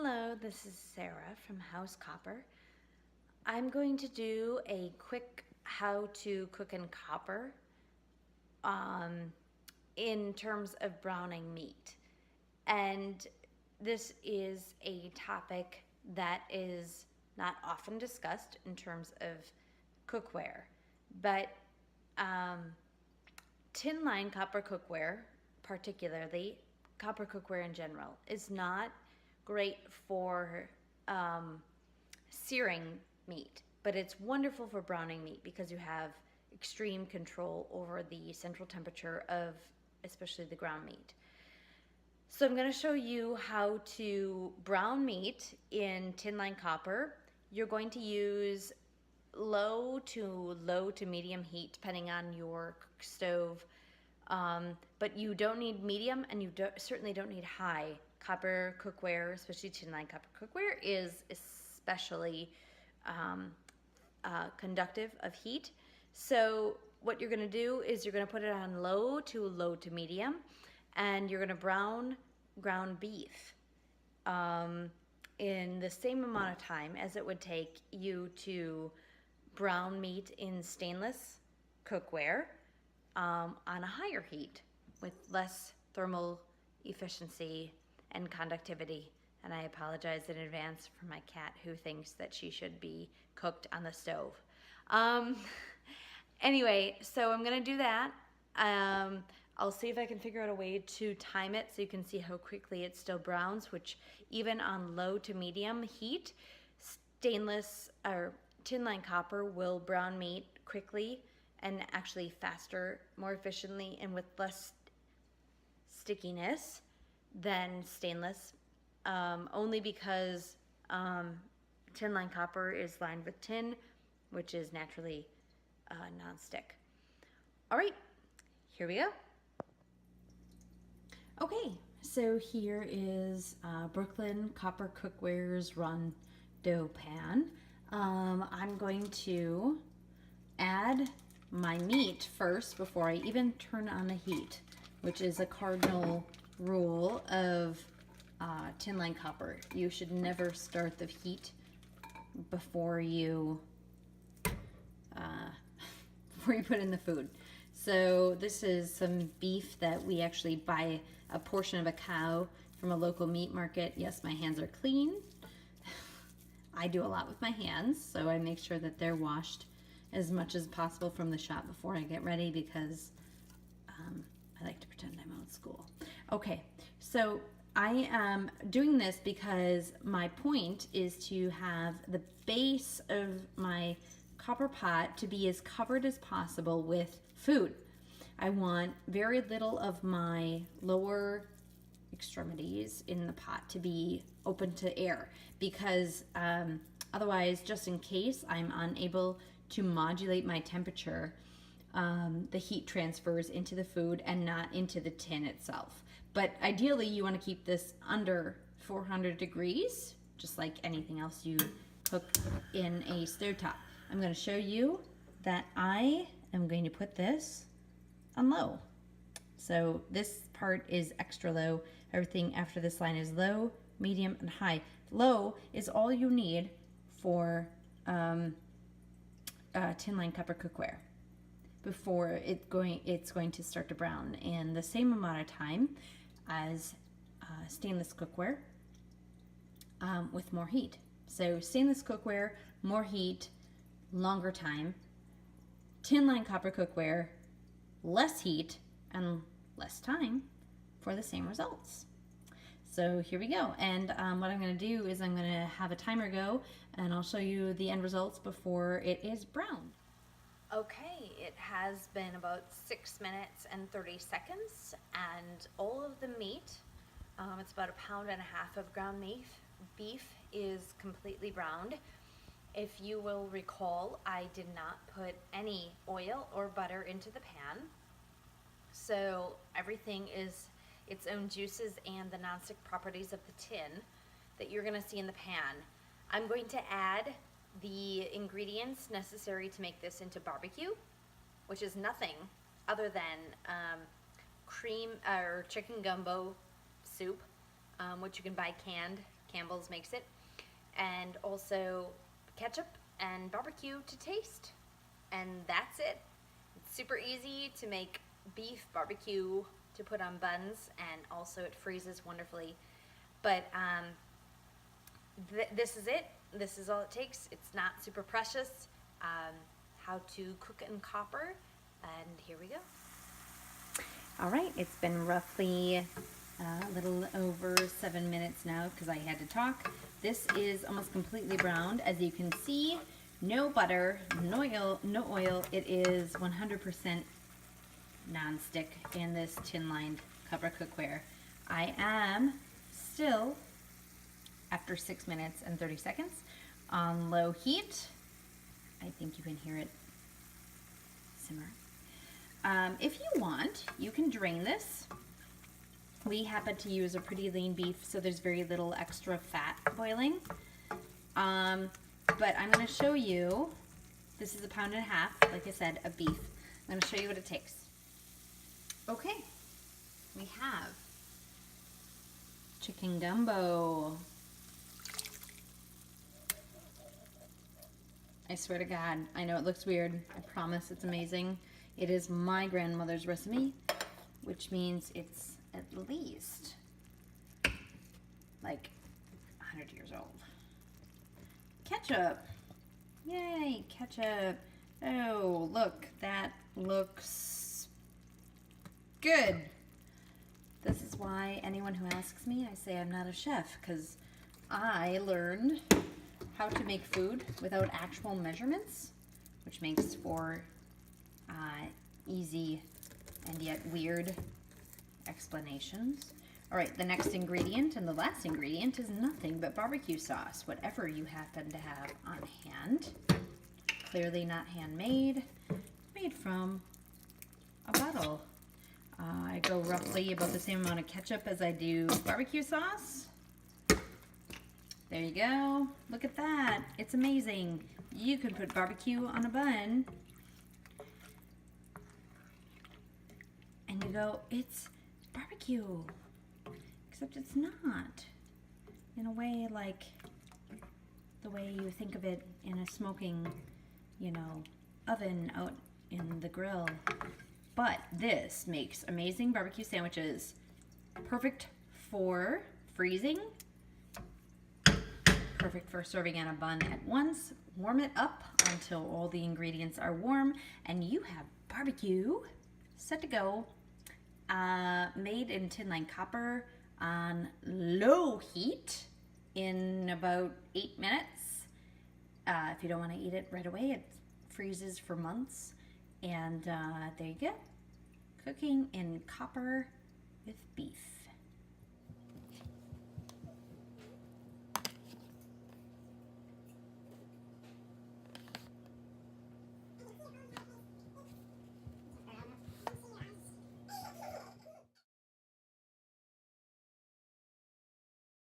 Hello, this is Sarah from House Copper. I'm going to do a quick how to cook in copper in terms of browning meat. And this is a topic that is not often discussed in terms of cookware, but tin line copper cookware, particularly copper cookware in general, is not great for searing meat, but it's wonderful for browning meat because you have extreme control over the central temperature of especially the ground meat. So I'm going to show you how to brown meat in tin line copper. You're going to use low to medium heat depending on your stove, but you don't need medium and you certainly don't need high. Copper cookware, especially tin line copper cookware, is especially conductive of heat. So what you're going to do is you're going to put it on low to medium, and you're going to brown ground beef in the same amount of time as it would take you to brown meat in stainless cookware on a higher heat with less thermal efficiency and conductivity. And I apologize in advance for my cat who thinks that she should be cooked on the stove. Anyway, so I'm gonna do that. I'll see if I can figure out a way to time it so you can see how quickly it still browns, which even on low to medium heat, stainless or tin line copper will brown meat quickly and actually faster, more efficiently, and with less stickiness than stainless, only because tin line copper is lined with tin, which is naturally non-stick. All right, here we go. Okay, so here is Brooklyn Copper Cookware's Run Dough Pan. I'm going to add my meat first before I even turn on the heat, which is a cardinal rule of tin line copper. You should never start the heat before you put in the food. So this is some beef that we actually buy a portion of a cow from a local meat market. Yes, my hands are clean. I do a lot with my hands, so I make sure that they're washed as much as possible from the shop before I get ready because I like to pretend I'm old school. Okay, so I am doing this because my point is to have the base of my copper pot to be as covered as possible with food. I want very little of my lower extremities in the pot to be open to air because otherwise, just in case I'm unable to modulate my temperature, the heat transfers into the food and not into the tin itself. But ideally, you want to keep this under 400 degrees, just like anything else you cook in a stovetop. I'm going to show you that I am going to put this on low. So this part is extra low. Everything after this line is low, medium, and high. Low is all you need for tin line copper cookware before it's going to start to brown, and the same amount of time as stainless cookware with more heat. So stainless cookware, more heat, longer time. Tin line copper cookware, less heat and less time for the same results. So here we go, and what I'm going to do is I'm going to have a timer go and I'll show you the end results before it is browned. Okay, it has been about 6 minutes and 30 seconds, and all of the meat, it's about 1.5 pounds of ground beef is completely browned. If you will recall, I did not put any oil or butter into the pan, so everything is its own juices and the nonstick properties of the tin that you're going to see in the pan. I'm going to add the ingredients necessary to make this into barbecue, which is nothing other than cream or chicken gumbo soup, which you can buy canned Campbell's makes it. And also ketchup and barbecue to taste. And that's it. It's super easy to make beef barbecue to put on buns, and also it freezes wonderfully. But this is it. This is all it takes. It's not super precious. How to cook in copper, and here we go. All right, it's been roughly a little over 7 minutes now because I had to talk. This is almost completely browned. As you can see, no butter, no oil. It is 100% non-stick in this tin-lined copper cookware. I am still, after 6 minutes and 30 seconds, on low heat. I think you can hear it simmer. If you want, you can drain this. We happen to use a pretty lean beef, so there's very little extra fat boiling. But I'm going to show you, this is 1.5 pounds, like I said, of beef. I'm going to show you what it takes. Okay, we have chicken gumbo. I swear to God, I know it looks weird. I promise it's amazing. It is my grandmother's recipe, which means it's at least like 100 years old. Ketchup. Yay, ketchup. Oh, look, that looks good. This is why anyone who asks me, I say I'm not a chef, because I learned how to make food without actual measurements, which makes for easy and yet weird explanations. All right, the next ingredient and the last ingredient is nothing but barbecue sauce, whatever you happen to have on hand. Clearly not handmade, made from a bottle. I go roughly about the same amount of ketchup as I do barbecue sauce. There you go. Look at that. It's amazing. You could put barbecue on a bun and you go, it's barbecue. Except it's not. In a way, like the way you think of it in a smoking, oven out in the grill. But this makes amazing barbecue sandwiches. Perfect for freezing. Perfect for serving on a bun at once. Warm it up until all the ingredients are warm, and you have barbecue set to go. Made in tin-lined copper on low heat in about 8 minutes. If you don't want to eat it right away, it freezes for months. And there you go. Cooking in copper with beef.